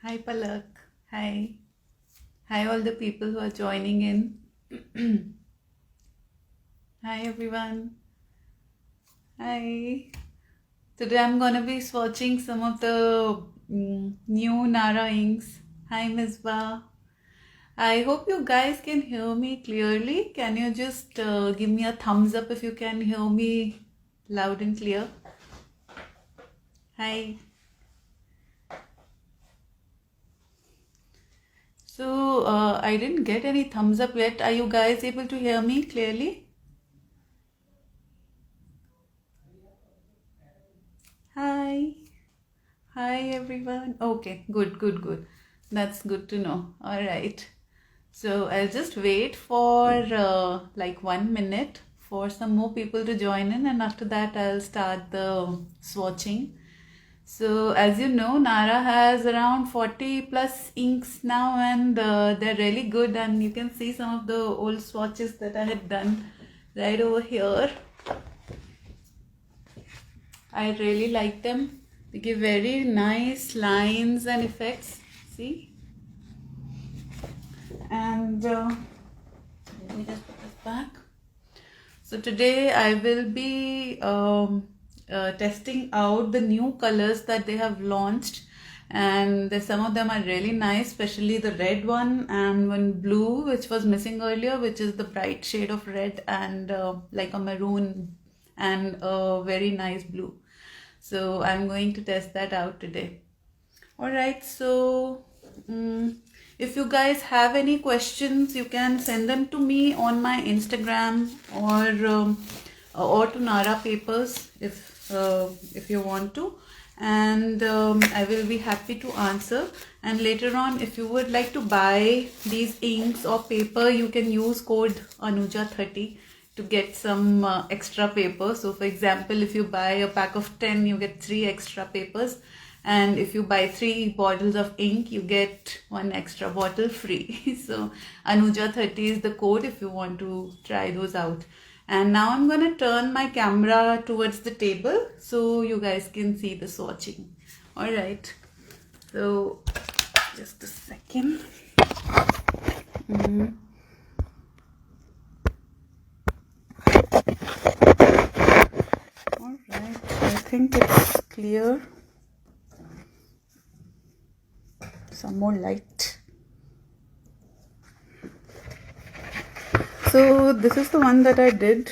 Hi Palak. Hi. Hi all the people who are joining in. Hi everyone. Hi. Today I'm gonna be swatching some of the new Nara inks. Hi Misbah. I hope you guys can hear me clearly. Can you just give me a thumbs up if you can hear me loud and clear? Hi. So I didn't get any thumbs up yet. Are you guys able to hear me clearly? Hi. Hi everyone. Okay, good. That's good to know. All right. So I'll just wait for like 1 minute for some more people to join in, and after that I'll start the swatching. So as you know, Nara has around 40 plus inks now, and they're really good. And you can see some of the old swatches that I had done right over here. I really like them. They give very nice lines and effects. See? And let me just put this back. So today I will be testing out the new colors that they have launched, and some of them are really nice, especially the red one and one blue which was missing earlier, which is the bright shade of red and like a maroon and a very nice blue. So I'm going to test that out today. All right, so if you guys have any questions, you can send them to me on my Instagram or to Nara Papers if you want to, and I will be happy to answer. And later on, if you would like to buy these inks or paper, you can use code Anuja30 to get some extra paper. So for example, if you buy a pack of 10, you get 3 extra papers, and if you buy 3 bottles of ink, you get 1 extra bottle free. So Anuja30 is the code if you want to try those out. And now I'm going to turn my camera towards the table so you guys can see the swatching. All right, so just a second. All right, I think it's clear. Some more light. So this is the one that I did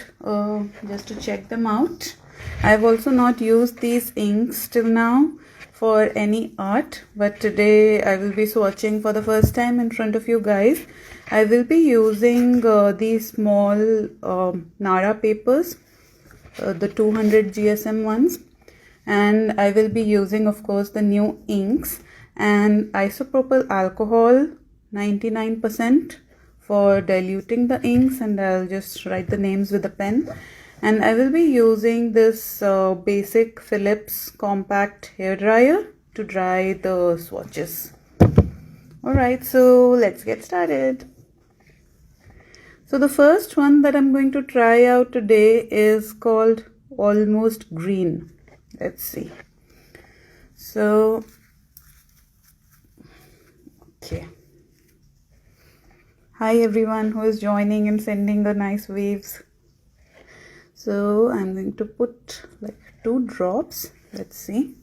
just to check them out. I've also not used these inks till now for any art, but today I will be swatching for the first time in front of you guys. I will be using these small Nara papers, the 200 GSM ones, and I will be using, of course, the new inks and isopropyl alcohol 99% for diluting the inks, and I'll just write the names with a pen. And I will be using this basic Philips compact hair dryer to dry the swatches. Alright, so let's get started. So the first one that I'm going to try out today is called Almost Green. Let's see. So, okay. Hi everyone who is joining and sending the nice waves. So I'm going to put like 2 drops. Let's see.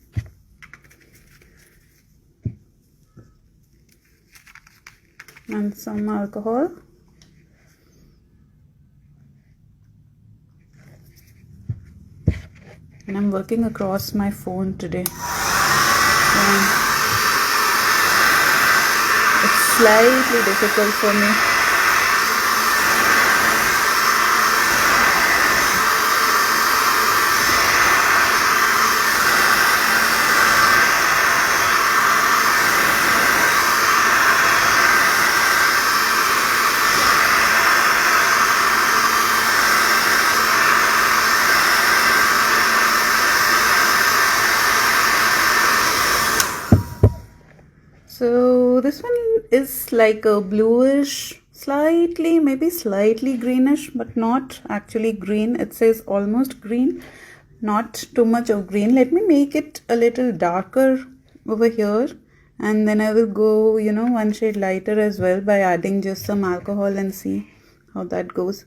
And some alcohol. And I'm working across my phone today. It's slightly difficult for me. So this one is like a bluish, maybe slightly greenish, but not actually green. It says almost green, not too much of green. Let me make it a little darker over here and then I will go, one shade lighter as well by adding just some alcohol and see how that goes.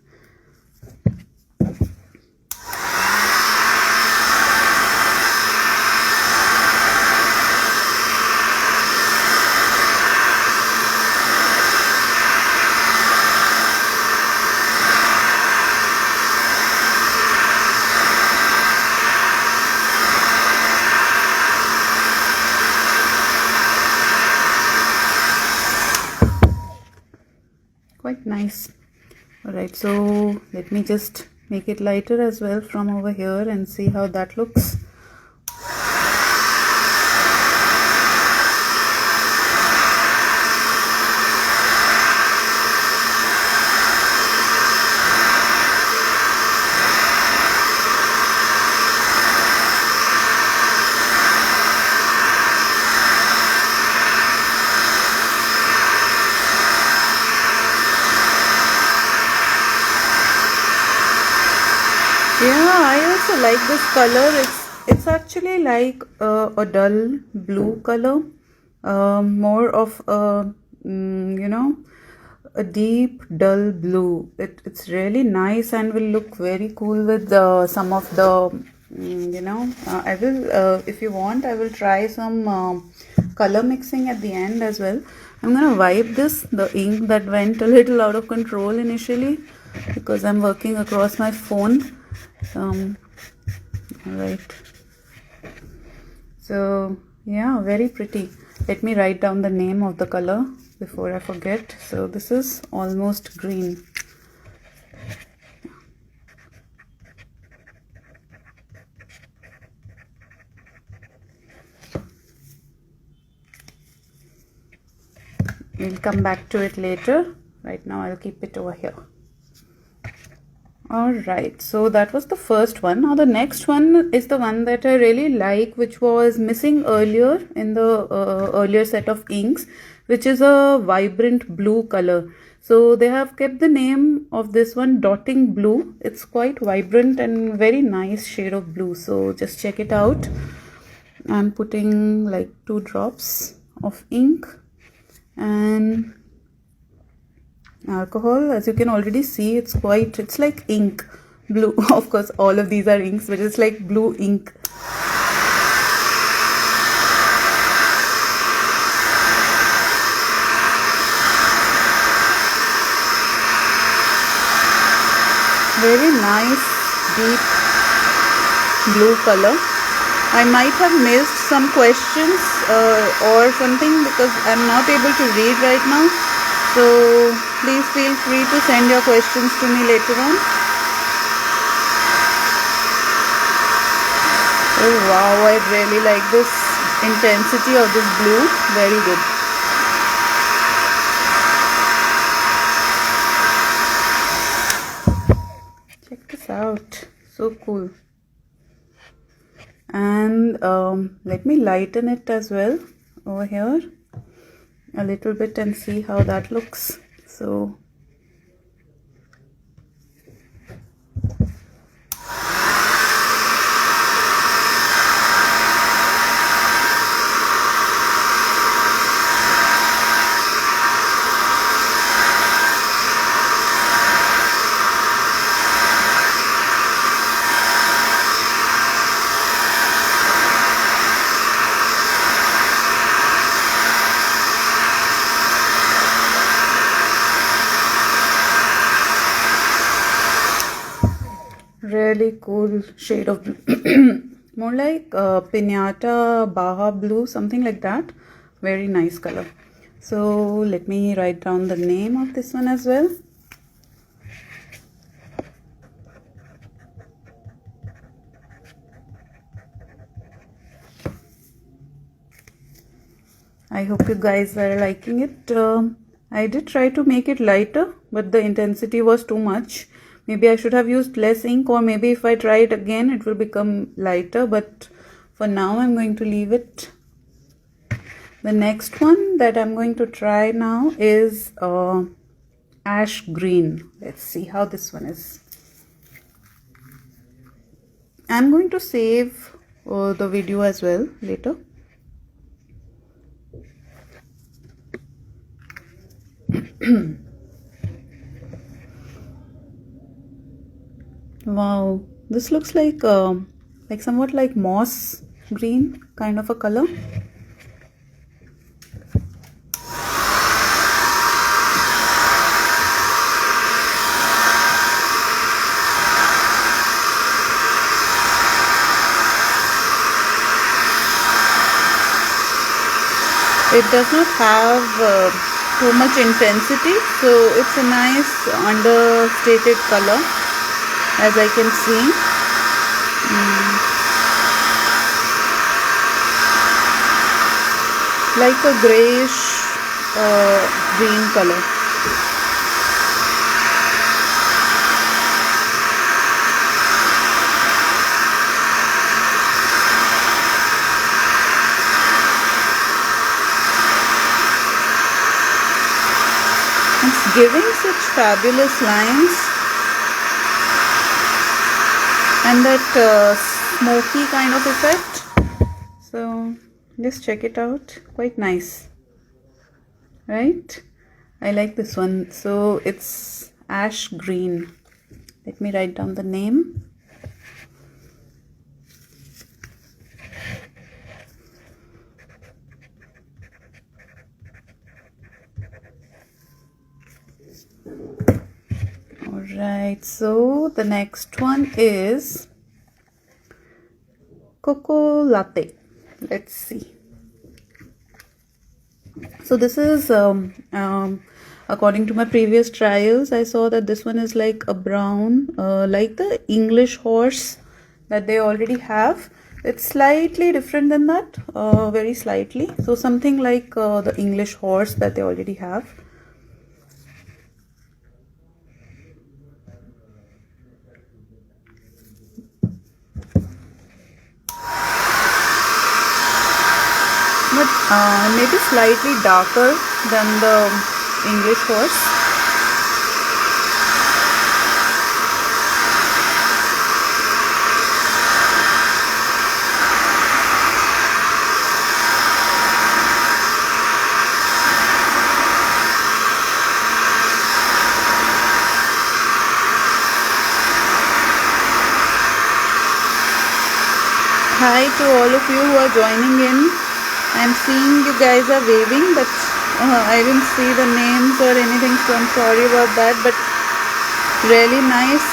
Quite nice. Alright, so let me just make it lighter as well from over here and see how that looks. Yeah, I also like this color. It's actually like a dull blue color, more of a a deep dull blue. It's really nice and will look very cool with some of the I will if you want, I will try some color mixing at the end as well. I'm gonna wipe the ink that went a little out of control initially because I'm working across my phone. Alright, so yeah, very pretty. Let me write down the name of the color before I forget. So this is Almost Green. We'll come back to it later. Right now I'll keep it over here. Alright, so that was the first one. Now the next one is the one that I really like, which was missing earlier in the earlier set of inks, which is a vibrant blue color. So they have kept the name of this one Dotting Blue. It's quite vibrant and very nice shade of blue. So just check it out. I'm putting like 2 drops of ink and alcohol. As you can already see, it's like ink blue. Of course all of these are inks, but it's like blue ink. Very nice deep blue color. I might have missed some questions or something because I'm not able to read right now. So please feel free to send your questions to me later on. Oh wow, I really like this intensity of this blue. Very good. Check this out. So cool. And let me lighten it as well over here a little bit and see how that looks. So really cool shade of blue. More like Pinata Baja blue, something like that. Very nice color. So let me write down the name of this one as well. I hope you guys are liking it. I did try to make it lighter, but the intensity was too much. Maybe I should have used less ink, or maybe if I try it again it will become lighter, but for now I'm going to leave it. The next one that I'm going to try now is Ash Green. Let's see how this one is. I'm going to save the video as well later. Wow, this looks like somewhat like moss green kind of a color. It does not have too much intensity, so it's a nice understated color, as I can see. Like a grayish green color. It's giving such fabulous lines and that smoky kind of effect. So just check it out. Quite nice, right? I like this one. So it's ash green. Let me write down the name. Alright, so the next one is Cocoa Latte. Let's see. So this is according to my previous trials, I saw that this one is like a brown, like the English horse that they already have. It's slightly different than that, very slightly. So something like the English horse that they already have. But maybe slightly darker than the English horse. Hi to all of you who are joining in. I'm seeing you guys are waving, but I didn't see the names or anything, so I'm sorry about that. But really nice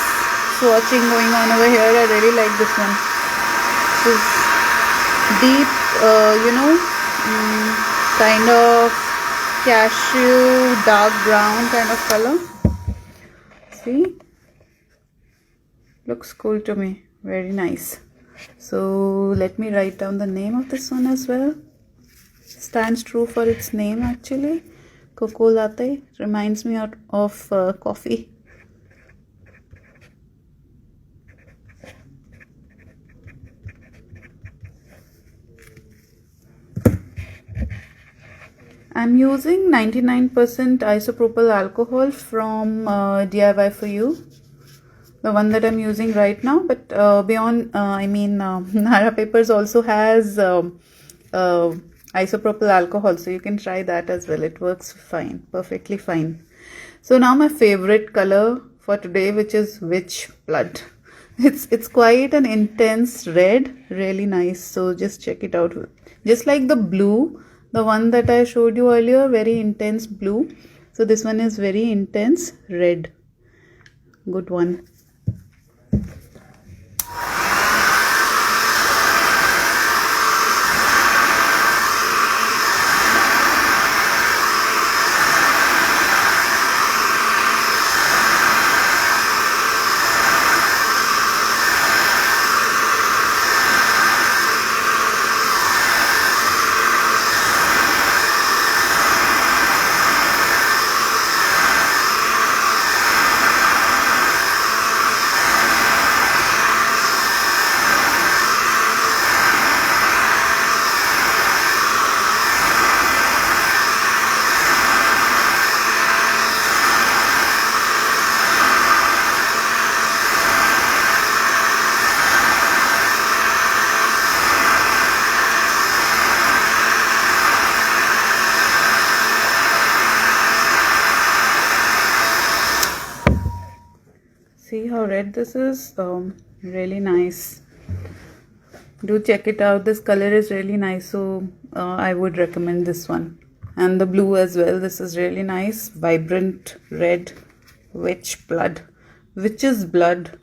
swatching going on over here. I really like this one. This deep, kind of cashew, dark brown kind of color. See? Looks cool to me. Very nice. So let me write down the name of this one as well. Stands true for its name actually. Cocoa Latte. Reminds me of coffee. I'm using 99% isopropyl alcohol from DIY for You. The one that I'm using right now, but beyond, Nara Papers also has isopropyl alcohol, so you can try that as well. It works fine, perfectly fine. So now my favorite color for today, which is Witch Blood. It's quite an intense red, really nice. So just check it out. Just like the blue, the one that I showed you earlier, very intense blue. So this one is very intense red. Good one. red this is. Really nice. Do check it out. This color is really nice, so I would recommend this one. And the blue as well. This is really nice. Vibrant red. Witch's blood.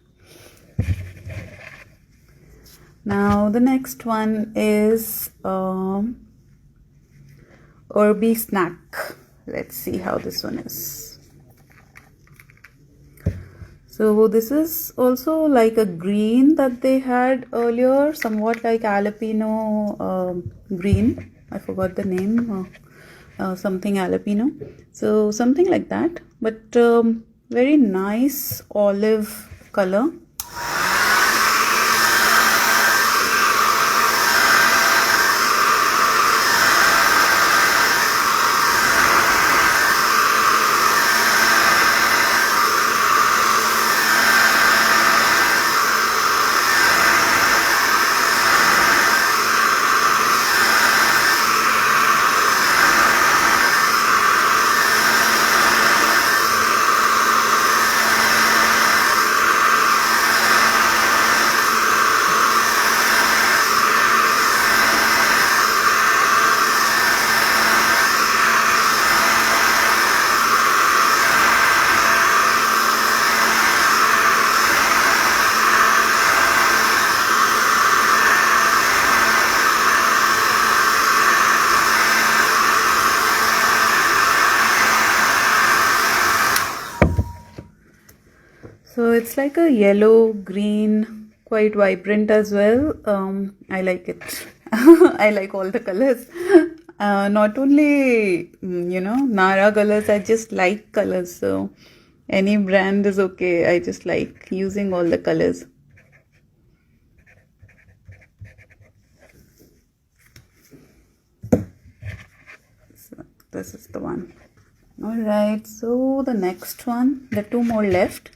Now the next one is Orby Snack. Let's see how this one is. So this is also like a green that they had earlier, somewhat like Alpino green. I forgot the name, something Alpino. So something like that, but very nice olive color. So it's like a yellow, green, quite vibrant as well. I like it. I like all the colors. Not only, Nara colors, I just like colors. So any brand is okay. I just like using all the colors. So this is the one. Alright, so the next one, the two more left.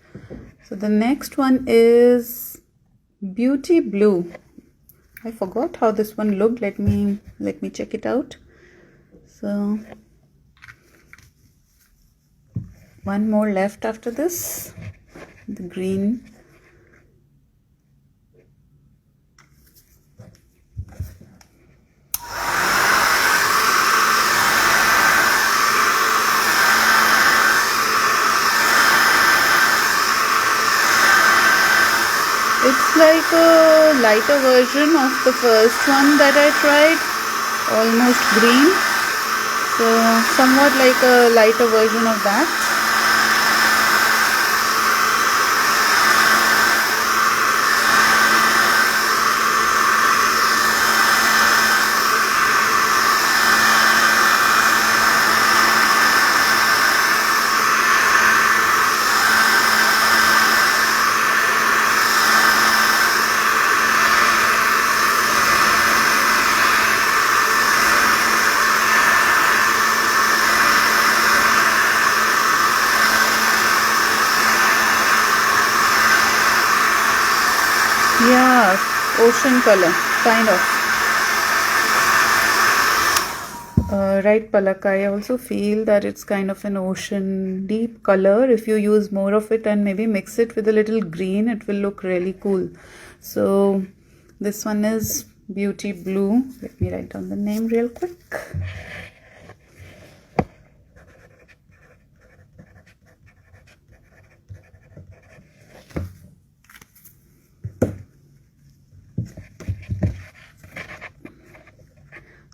So the next one is Beauty Blue. I forgot how this one looked. Let me check it out. So one more left after this, the green. It's like a lighter version of the first one that I tried, almost green. So somewhat like a lighter version of that. Yeah, ocean color, kind of. Right, Palak, I also feel that it's kind of an ocean deep color. If you use more of it and maybe mix it with a little green, it will look really cool. So this one is Beauty Blue. Let me write down the name real quick.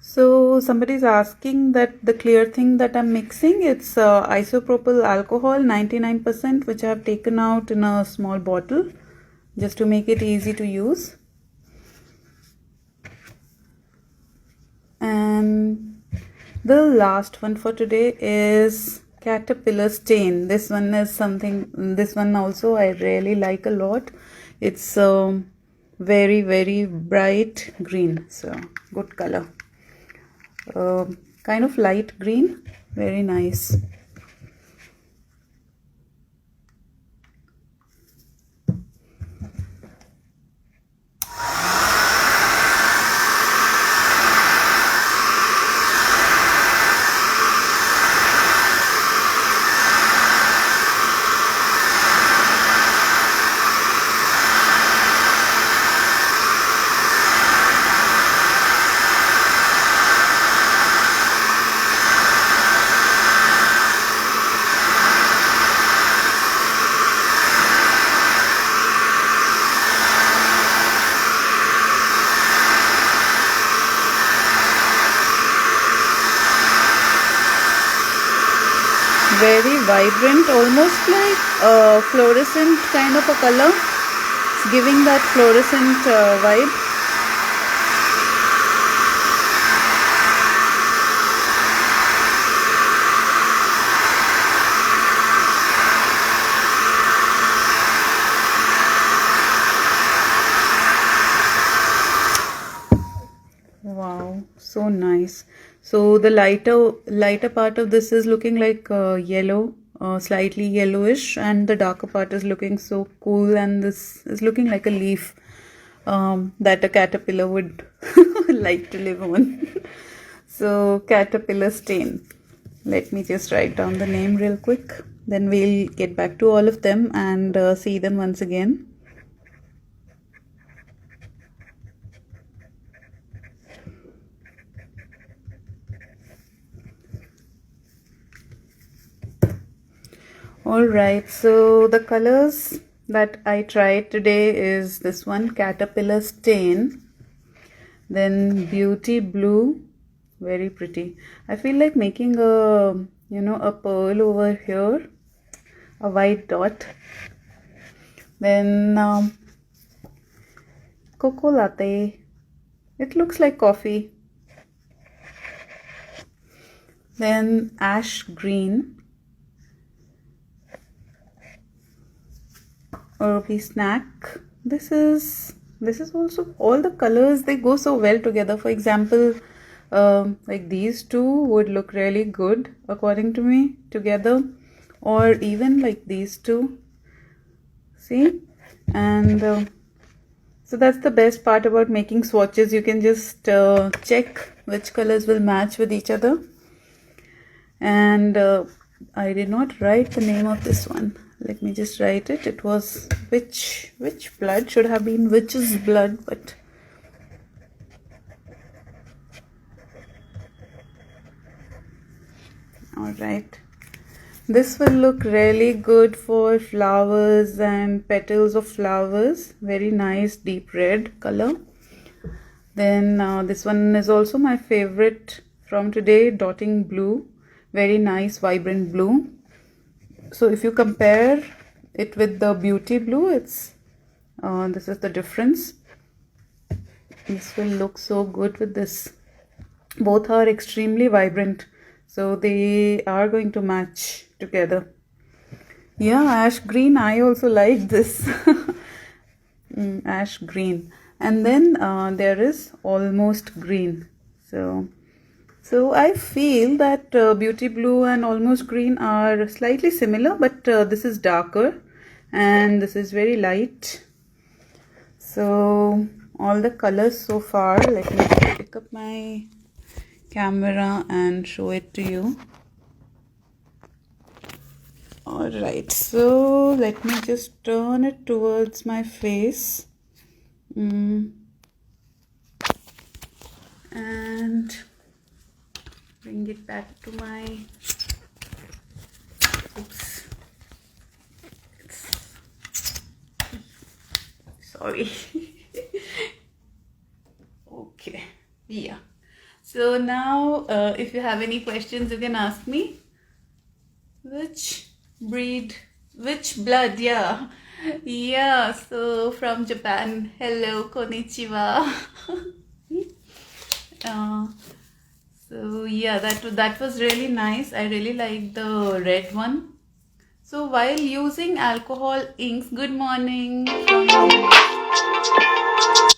So somebody's asking that the clear thing that I'm mixing, it's isopropyl alcohol 99%, which I have taken out in a small bottle just to make it easy to use. And the last one for today is Caterpillar Stain. This one is something, this one also I really like a lot. It's very, very bright green, so good color. Kind of light green, very nice. very vibrant, almost like a fluorescent kind of a color. It's giving that fluorescent vibe. Wow, so nice. So the lighter part of this is looking like yellow, slightly yellowish, and the darker part is looking so cool, and this is looking like a leaf that a caterpillar would like to live on. So caterpillar stain. Let me just write down the name real quick. Then we'll get back to all of them and see them once again. Alright, so the colors that I tried today is this one, Caterpillar Stain, then Beauty Blue, very pretty. I feel like making a, a pearl over here, a white dot. Then Cocoa Latte, it looks like coffee. Then Ash Green, Herby Snack. This is also, all the colors, they go so well together. For example, like these two would look really good according to me together, or even like these two, see. And so that's the best part about making swatches. You can just check which colors will match with each other. And I did not write the name of this one. Let me just write it. It was Witch Blood. Should have been Witch's Blood, but alright. This will look really good for flowers and petals of flowers. Very nice deep red color. Then this one is also my favorite from today, Dotting Blue. Very nice vibrant blue. So if you compare it with the Beauty Blue, it's this is the difference. This will look so good with this. Both are extremely vibrant, so they are going to match together. Yeah, Ash Green, I also like this. Ash Green. And then there is Almost Green. So I feel that Beauty Blue and Almost Green are slightly similar, but this is darker and this is very light. So all the colors so far, let me pick up my camera and show it to you. Alright, so let me just turn it towards my face. And bring it back to my, oops, sorry. Okay, yeah. So now if you have any questions, you can ask me. Which breed, which blood? Yeah, so from Japan. Hello, konnichiwa. So yeah, that was really nice. I really like the red one. So while using alcohol inks, good morning.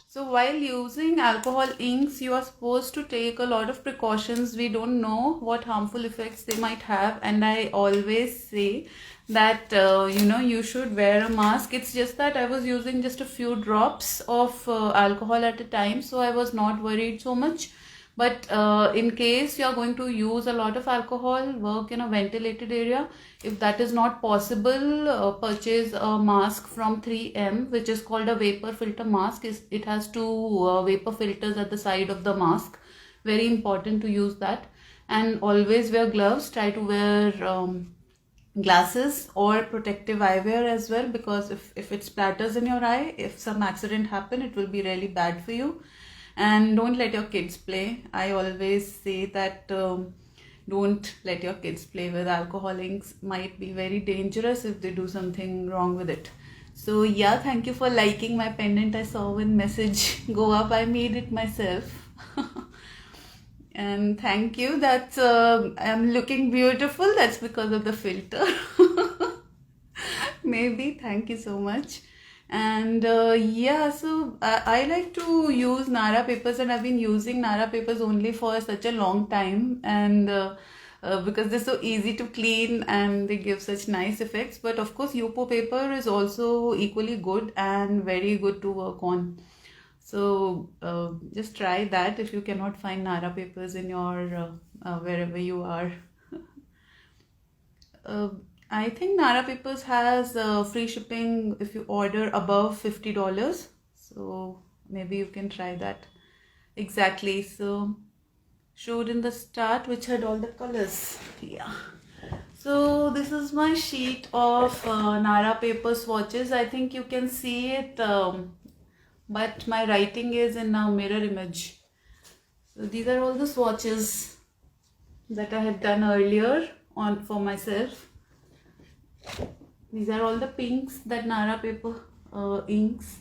So while using alcohol inks, you are supposed to take a lot of precautions. We don't know what harmful effects they might have, and I always say that you should wear a mask. It's just that I was using just a few drops of alcohol at a time, so I was not worried so much. But in case you are going to use a lot of alcohol, work in a ventilated area, if that is not possible, purchase a mask from 3M, which is called a vapor filter mask. It has two vapor filters at the side of the mask. Very important to use that. And always wear gloves. Try to wear glasses or protective eyewear as well, because if it splatters in your eye, if some accident happen, it will be really bad for you. And don't let your kids play. I always say that don't let your kids play with alcohol inks. Might be very dangerous if they do something wrong with it. So yeah, thank you for liking my pendant. I saw one message go up. I made it myself. And thank you. That's I'm looking beautiful. That's because of the filter. Maybe. Thank you so much. And yeah, so I like to use Nara papers, and I've been using Nara papers only for such a long time, and because they're so easy to clean and they give such nice effects. But of course, Yupo paper is also equally good and very good to work on. So just try that if you cannot find Nara papers in your wherever you are. I think Nara Papers has free shipping if you order above $50. So maybe you can try that. Exactly. So showed in the start which had all the colors. Yeah. So this is my sheet of Nara paper swatches. I think you can see it, but my writing is in a mirror image. So these are all the swatches that I had done earlier on for myself. These are all the pinks that Nara paper inks,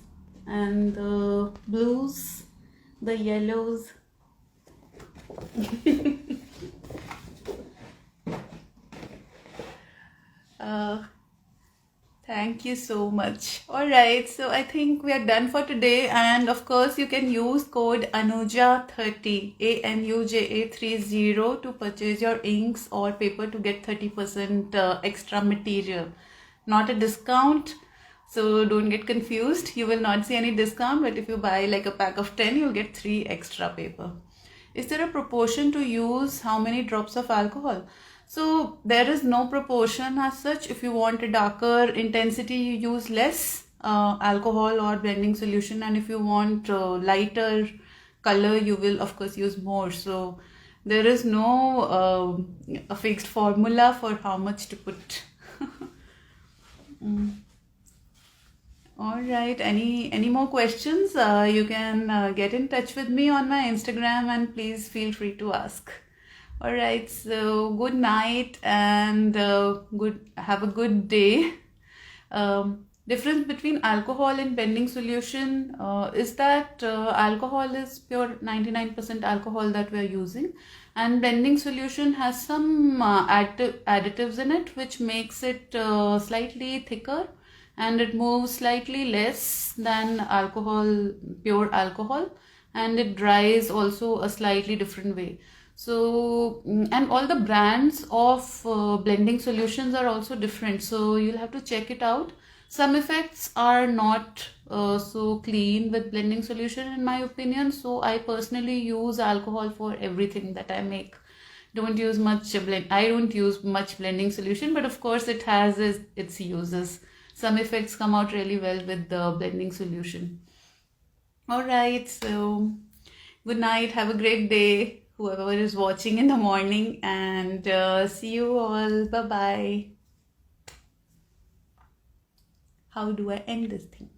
and the blues, the yellows. Thank you so much. Alright, so I think we are done for today, and of course you can use code ANUJA30 ANUJA30 to purchase your inks or paper to get 30% extra material. Not a discount, so don't get confused. You will not see any discount, but if you buy like a pack of 10, you'll get 3 extra paper. Is there a proportion to use how many drops of alcohol? So there is no proportion as such. If you want a darker intensity, you use less alcohol or blending solution, and if you want lighter color, you will of course use more. So there is no a fixed formula for how much to put. All right, any more questions? You can get in touch with me on my Instagram, and please feel free to ask. All right, so good night, and have a good day. Difference between alcohol and blending solution is that alcohol is pure 99% alcohol that we are using, and blending solution has some additives in it which makes it slightly thicker, and it moves slightly less than alcohol, pure alcohol, and it dries also a slightly different way. So, and all the brands of blending solutions are also different, so you'll have to check it out. Some effects are not so clean with blending solution in my opinion, so I personally use alcohol for everything that I make. Don't use much I don't use much blending solution, but of course it has its uses. Some effects come out really well with the blending solution. All right, so good night, have a great day, whoever is watching in the morning, and see you all. Bye bye. How do I end this thing?